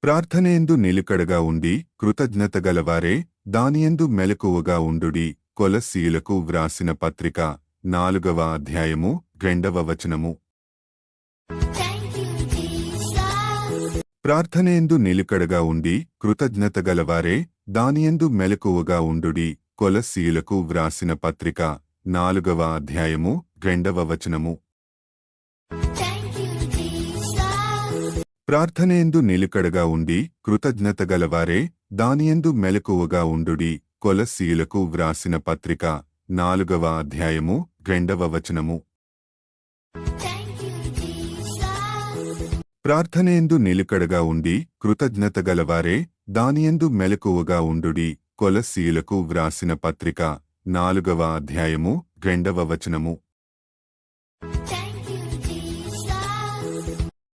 ప్రార్థనేందు నిలుకడగా ఉండి కృతజ్ఞతగలవారే దానియందు మెలకువగా ఉండుడి. కొలస్సీయులకు వ్రాసిన పత్రిక 4వ అధ్యాయము 2వ వచనము. ప్రార్థనేందు నిలుకడగా ఉండి కృతజ్ఞతగలవారే దానియందు మెలకువగా ఉండుడి. కొలస్సీయులకు వ్రాసిన పత్రిక 4వ అధ్యాయము 2వ వచనము. ప్రార్థనేందు నిలుకడగా ఉండి కృతజ్ఞతగలవారే దానియందు మెలకువగా ఉండుడి. కొలస్సీయులకు వ్రాసిన పత్రిక 4వ అధ్యాయము 2వ వచనము. ప్రార్థనేందు నిలుకడగా ఉండి కృతజ్ఞతగలవారే దానియందు మెలకువగా ఉండుడి. కొలస్సీయులకు వ్రాసిన పత్రిక 4వ అధ్యాయము 2వ వచనము.